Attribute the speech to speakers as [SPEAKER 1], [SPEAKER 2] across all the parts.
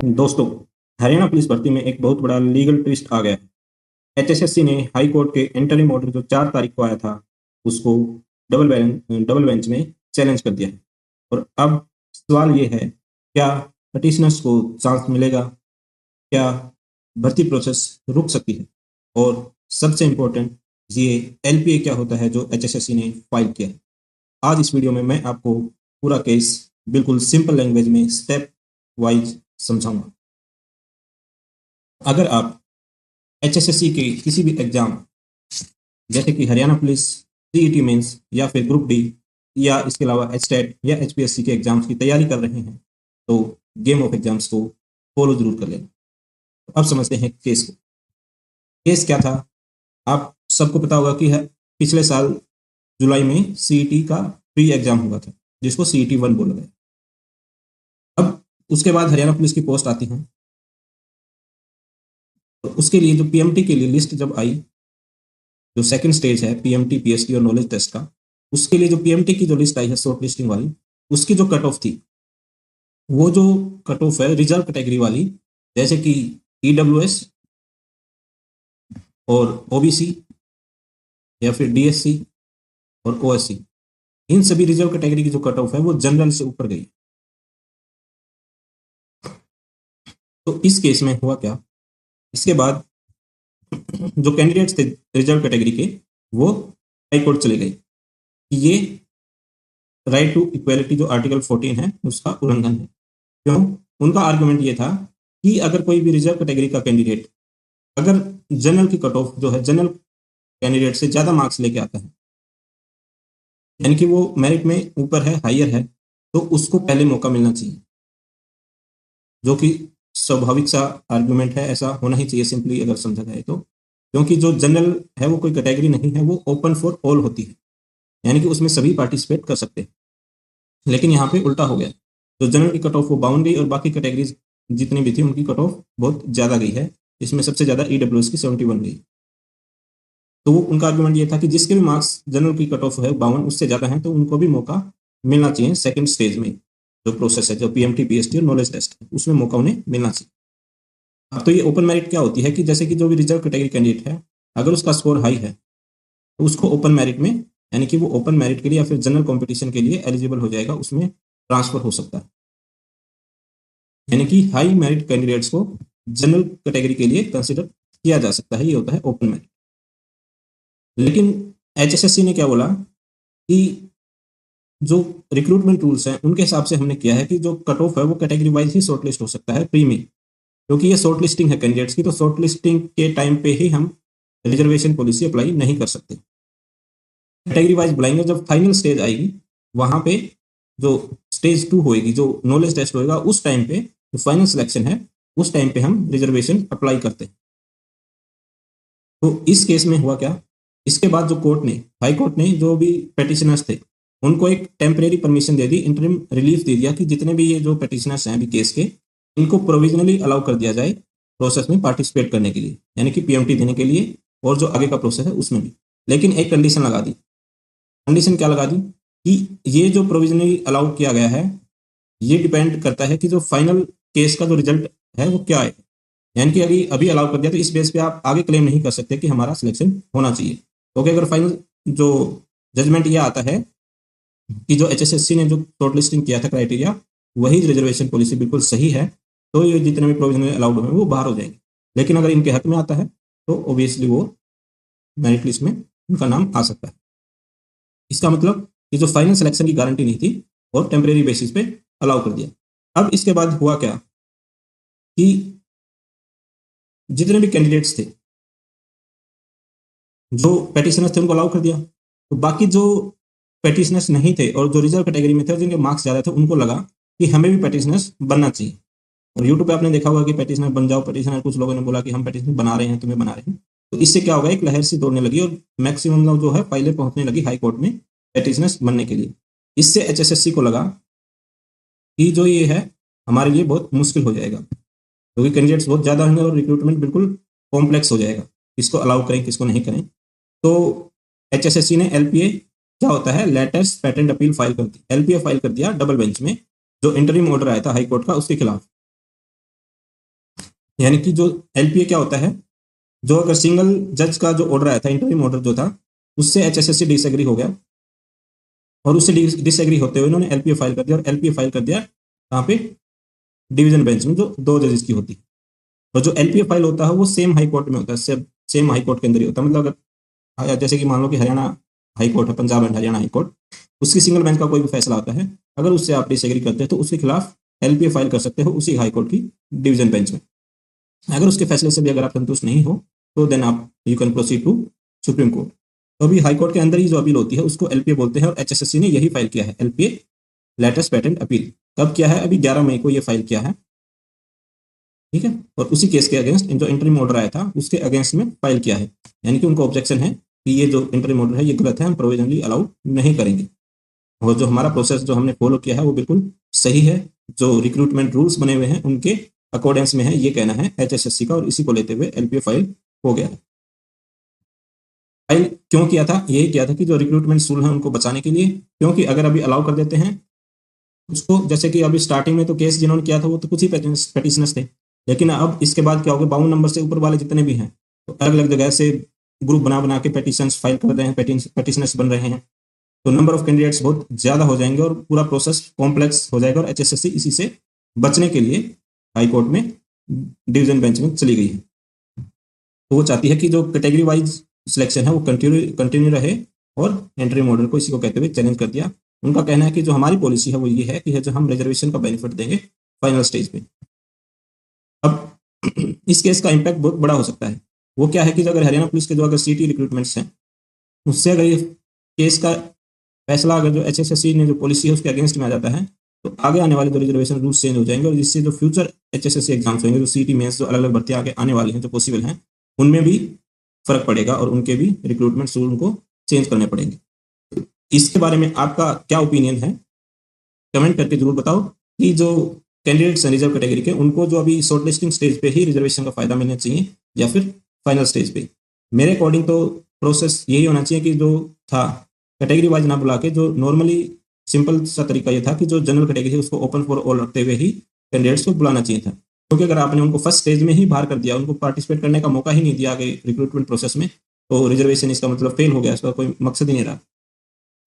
[SPEAKER 1] दोस्तों, हरियाणा पुलिस भर्ती में एक बहुत बड़ा लीगल ट्विस्ट आ गया है। एचएसएससी ने हाई कोर्ट के इंटरिम ऑर्डर जो 4 तारीख को आया था, उसको डबल बेंच में चैलेंज कर दिया है। और अब सवाल ये है, क्या पिटिशनर्स को चांस मिलेगा? क्या भर्ती प्रोसेस रुक सकती है? और सबसे इम्पोर्टेंट, ये एलपीए क्या होता है जो एचएसएससी ने फाइल किया है। आज इस वीडियो में मैं आपको पूरा केस बिल्कुल सिंपल लैंग्वेज में स्टेप वाइज समझाऊंगा। अगर आप एचएसएससी के किसी भी एग्जाम जैसे कि हरियाणा पुलिस, सीईटी मेंस या फिर ग्रुप डी या इसके अलावा एचटेट या एचपीएससी के एग्जाम्स की तैयारी कर रहे हैं, तो गेम ऑफ एग्जाम्स को फॉलो जरूर कर लेना। तो अब समझते हैं केस को। केस क्या था? आप सबको पता होगा कि पिछले साल जुलाई में सीईटी का प्री एग्जाम हुआ था, जिसको सीईटी 1 बोला गया। अब उसके बाद हरियाणा पुलिस की पोस्ट आती है, तो उसके लिए जो पीएमटी के लिए लिस्ट जब आई, जो सेकंड स्टेज है पीएमटी, पीएसटी और नॉलेज टेस्ट का, उसके लिए जो पीएमटी की जो लिस्ट आई है शॉर्ट लिस्टिंग वाली, उसकी जो कट ऑफ थी, वो जो कट ऑफ है रिजर्व कैटेगरी वाली, जैसे कि ईडब्ल्यूएस और ओबीसी या फिर डीएससी और ओएससी, इन सभी रिजर्व कैटेगरी की जो कट ऑफ है वो जनरल से ऊपर गई। तो इस केस में हुआ क्या, इसके बाद जो कैंडिडेट्स थे रिजर्व कैटेगरी के, वो हाई कोर्ट चले गए कि ये राइट टू इक्वेलिटी जो आर्टिकल 14 है उसका उल्लंघन है। क्यों? उनका आर्गुमेंट ये था कि अगर कोई भी रिजर्व कैटेगरी का कैंडिडेट अगर जनरल की कट ऑफ जो है जनरल कैंडिडेट से ज्यादा मार्क्स लेके आता है, यानी कि वो मेरिट में ऊपर है, हायर है, तो उसको पहले मौका मिलना चाहिए, जो कि स्वाभाविक सा आर्गुमेंट है, ऐसा होना ही चाहिए सिंपली अगर समझा जाए तो। क्योंकि जो जनरल है वो कोई कैटेगरी नहीं है, वो ओपन फॉर ऑल होती है, यानी कि उसमें सभी पार्टिसिपेट कर सकते हैं। लेकिन यहाँ पे उल्टा हो गया, तो जनरल की कट ऑफ वो 52 गई और बाकी कैटेगरीज जितनी भी थी उनकी कट ऑफ बहुत ज्यादा गई है। इसमें सबसे ज्यादा ईडब्ल्यूएस की 71 गई। तो वो उनका आर्गुमेंट ये था कि जिसके भी मार्क्स जनरल की कट ऑफ है 52 उससे ज्यादा है, तो उनको भी मौका मिलना चाहिए सेकंड स्टेज में, जो प्रोसेस है, जो पीएमटी, पीएसटी और नॉलेज टेस्ट है, उसमें मौका उन्हें मिलना चाहिए। अब तो ये ओपन मेरिट क्या होती है कि जैसे कि जो भी रिजर्व कैटेगरी कैंडिडेट है, अगर उसका स्कोर हाई है तो उसको ओपन मेरिट में, यानी कि वो ओपन मेरिट के लिए या फिर जनरल कंपटीशन के लिए एलिजिबल हो जाएगा, उसमें ट्रांसफर हो सकता है। यानी कि हाई मेरिट कैंडिडेट्स को जनरल कैटेगरी के लिए कंसिडर किया जा सकता है, ये होता है ओपन मेरिट। लेकिन एचएसएससी ने क्या बोला कि जो रिक्रूटमेंट रूल्स हैं उनके हिसाब से हमने किया है कि जो कट ऑफ है वो कैटेगरी वाइज ही शॉर्ट लिस्ट हो सकता है प्री में, क्योंकि ये शॉर्ट लिस्टिंग है कैंडिडेट्स की, तो शॉर्ट लिस्टिंग के टाइम पे ही हम रिजर्वेशन पॉलिसी अप्लाई नहीं कर सकते। कैटेगरी वाइज बुलाएंगे जब फाइनल स्टेज आएगी, वहां पे जो स्टेज 2 होएगी, जो नॉलेज टेस्ट होएगा, उस टाइम पे जो फाइनल सिलेक्शन है उस टाइम पे हम रिजर्वेशन अप्लाई करते हैं। तो इस केस में हुआ क्या, इसके बाद जो कोर्ट ने, हाई कोर्ट ने जो भी पेटिशनर्स थे उनको एक टेम्परेरी परमिशन दे दी, इंटरिम रिलीफ दे दिया कि जितने भी ये जो पेटिशनर्स हैं अभी केस के, इनको प्रोविजनली अलाउ कर दिया जाए प्रोसेस में पार्टिसिपेट करने के लिए, यानी कि पीएमटी देने के लिए और जो आगे का प्रोसेस है उसमें भी। लेकिन एक कंडीशन लगा दी। कंडीशन क्या लगा दी कि ये जो प्रोविजनली अलाउ किया गया है, ये डिपेंड करता है कि जो फाइनल केस का जो रिजल्ट है वो क्या है। यानी कि अभी अभी अलाउ कर दिया तो इस बेस पे आप आगे क्लेम नहीं कर सकते कि हमारा सिलेक्शन होना चाहिए, क्योंकि अगर फाइनल जो जजमेंट ये आता है कि जो एचएसएससी ने जो शॉर्ट लिस्टिंग किया था क्राइटेरिया, वही रिजर्वेशन पॉलिसी बिल्कुल सही है, तो ये जितने भी प्रोविजनली अलाउड हुए वो बाहर हो जाएंगे। लेकिन अगर इनके हक में आता है तो ऑब्वियसली वो मेरिट लिस्ट में उनका नाम आ सकता है। इसका मतलब कि जो फाइनल सिलेक्शन की गारंटी नहीं थी और टेम्परेरी बेसिस पे अलाउ कर दिया। अब इसके बाद हुआ क्या कि जितने भी कैंडिडेट्स थे, जो पेटिशनर्स थे, उनको अलाउ कर दिया, तो बाकी जो पेटिशनर्स नहीं थे और जो रिजर्व कैटेगरी में थे जिनके मार्क्स ज्यादा थे, उनको लगा कि हमें भी पेटिशनर्स बनना चाहिए। और यूट्यूब पे आपने देखा होगा कि पेटिशनर बन जाओ पेटिशनर, कुछ लोगों ने बोला कि हम पेटिशनर बना रहे हैं, तुम्हें बना रहे हैं। तो इससे क्या होगा, एक लहर सी दौड़ने लगी और मैक्सिमम लोग जो है फाइलें पहुंचने लगी हाई कोर्ट में पेटिशनर्स बनने के लिए। इससे एचएसएससी को लगा कि जो ये है हमारे लिए बहुत मुश्किल हो जाएगा, क्योंकि कैंडिडेट्स बहुत ज्यादा होंगे और रिक्रूटमेंट बिल्कुल कॉम्प्लेक्स हो जाएगा, किसको अलाउ करें किसको नहीं करें। तो एचएसएससी ने एलपीए, क्या होता है, लेटेस्ट पेटेंट अपील फाइल कर दी, एलपीए फाइल कर दिया डबल बेंच में, जो इंटरिम ऑर्डर आया था हाई कोर्ट का उसके खिलाफ। यानी कि जो एलपीए क्या होता है, जो अगर सिंगल जज का जो ऑर्डर आया था, इंटरिम ऑर्डर जो था, उससे एचएसएससी डिसएग्री हो गया और उससे डिसएग्री होते हुए उन्होंने एलपीए फाइल कर दिया, और एलपीए फाइल कर दिया कहाँ पे, डिवीजन बेंच में, जो 2 जजेस की होती है। और जो एलपीए फाइल होता है वो सेम हाई कोर्ट में होता है, सेम हाई कोर्ट के अंदर ही होता है। मतलब अगर जैसे कि मान लो कि हरियाणा हाई कोर्ट है, Punjab and Haryana high court, उसकी सिंगल बेंच का कोई भी फैसला आता है, अगर उससे आप डिसएग्री करते हैं तो उसके खिलाफ एलपीए फाइल कर सकते हो उसी हाई कोर्ट की डिवीजन बेंच में। अगर उसके फैसले से भी अगर आप संतुष्ट नहीं हो तो देन आप you can proceed to supreme court. तो अभी हाई कोर्ट के अंदर ही जो अपील होती है उसको एलपीए बोलते हैं, और एचएसएससी ने यही फाइल किया है, एलपीए लेटेस्ट पेटेंट अपील। कब किया है? अभी 11 मई को ये फाइल किया है, ठीक है। और उसी केस के अगेंस्ट जो इंटरिम ऑर्डर आया था उसके अगेंस्ट में फाइल किया है, यानी कि उनको ऑब्जेक्शन है कि ये जो इंटरिम ऑर्डर है ये गलत है, हम प्रोविजनली अलाउ नहीं करेंगे। और जो हमारा प्रोसेस जो हमने फॉलो किया है वो बिल्कुल सही है, जो रिक्रूटमेंट रूल्स बने हुए हैं उनके अकॉर्डेंस में है, ये कहना है एचएसएससी का, और इसी को लेते हुए एलपीए फाइल हो गया। फाइल क्यों किया था? यही किया था कि जो रिक्रूटमेंट रूल है उनको बचाने के लिए, क्योंकि अगर अभी अलाउ कर देते हैं उसको, जैसे कि अभी स्टार्टिंग में तो केस जिन्होंने किया था वो तो कुछ ही पेटिशनर्स थे, लेकिन अब इसके बाद क्या होगा, 52 नंबर से ऊपर वाले जितने भी हैं तो अलग अलग जगह से ग्रुप बना बना के पेटिशंस फाइल कर रहे हैं, पेटिशनर्स बन रहे हैं, तो नंबर ऑफ कैंडिडेट्स बहुत ज्यादा हो जाएंगे और पूरा प्रोसेस कॉम्प्लेक्स हो जाएगा। और एचएसएससी इसी से बचने के लिए हाई कोर्ट में डिवीजन बेंच में चली गई है। तो वो चाहती है कि जो कैटेगरी वाइज सिलेक्शन है वो कंटिन्यू रहे, और एंट्री मॉडल को इसी को कहते हुए चैलेंज कर दिया। उनका कहना है कि जो हमारी पॉलिसी है वो ये है कि जो हम रिजर्वेशन का बेनिफिट देंगे फाइनल स्टेज पे। अब इस केस का इम्पैक्ट बहुत बड़ा हो सकता है। वो क्या है कि अगर हरियाणा पुलिस के जो अगर सीटी रिक्रूटमेंट्स हैं उससे अगर ये केस का फैसला अगर जो एचएसएससी ने जो पॉलिसी है उसके अगेंस्ट में आ जाता है तो आगे आने वाले जो रिजर्वेशन रूल्स चेंज हो जाएंगे, और जिससे जो फ्यूचर एचएसएससी एग्जाम्स होंगे, जो सीटी मेंस, जो अलग अलग भर्ती आगे आने वाली हैं जो पॉसिबल हैं, उनमें भी फर्क पड़ेगा और उनके भी रिक्रूटमेंट रूल उनको चेंज करने पड़ेंगे। इसके बारे में आपका क्या ओपिनियन है, कमेंट करके जरूर बताओ कि जो कैंडिडेट्स हैं रिजर्व कैटेगरी के उनको जो अभी शॉर्ट लिस्टिंग स्टेज पे ही रिजर्वेशन का फायदा मिलना चाहिए या फिर फाइनल स्टेज पे। मेरे अकॉर्डिंग तो प्रोसेस यही होना चाहिए कि जो था कैटेगरी वाइज ना बुला के, जो नॉर्मली सिंपल सा तरीका ये था कि जो जनरल कैटेगरी है उसको ओपन फॉर ऑल रखते हुए ही कैंडिडेट्स को बुलाना चाहिए था। क्योंकि अगर आपने उनको फर्स्ट स्टेज में ही बाहर कर दिया, उनको पार्टिसिपेट करने का मौका ही नहीं दिया आगे रिक्रूटमेंट प्रोसेस में, तो रिजर्वेशन इसका मतलब फेल हो गया, इसका कोई मकसद ही नहीं रहा।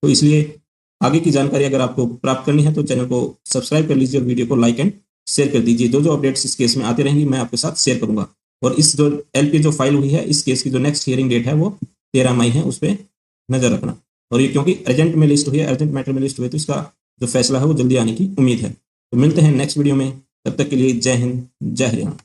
[SPEAKER 1] तो इसलिए आगे की जानकारी अगर आपको प्राप्त करनी है तो चैनल को सब्सक्राइब कर लीजिए और वीडियो को लाइक एंड शेयर कर दीजिए। जो जो अपडेट्स इस केस में आते रहेंगी मैं आपके साथ शेयर करूंगा। और इस जो एलपी जो फाइल हुई है इस केस की जो नेक्स्ट हियरिंग डेट है वो 13 मई है, उस पर नजर रखना। और ये क्योंकि अर्जेंट में लिस्ट हुई है, अर्जेंट मैटर में लिस्ट हुई है, तो इसका जो फैसला है वो जल्दी आने की उम्मीद है। तो मिलते हैं नेक्स्ट वीडियो में, तब तक के लिए जय हिंद, जय हरियाणा।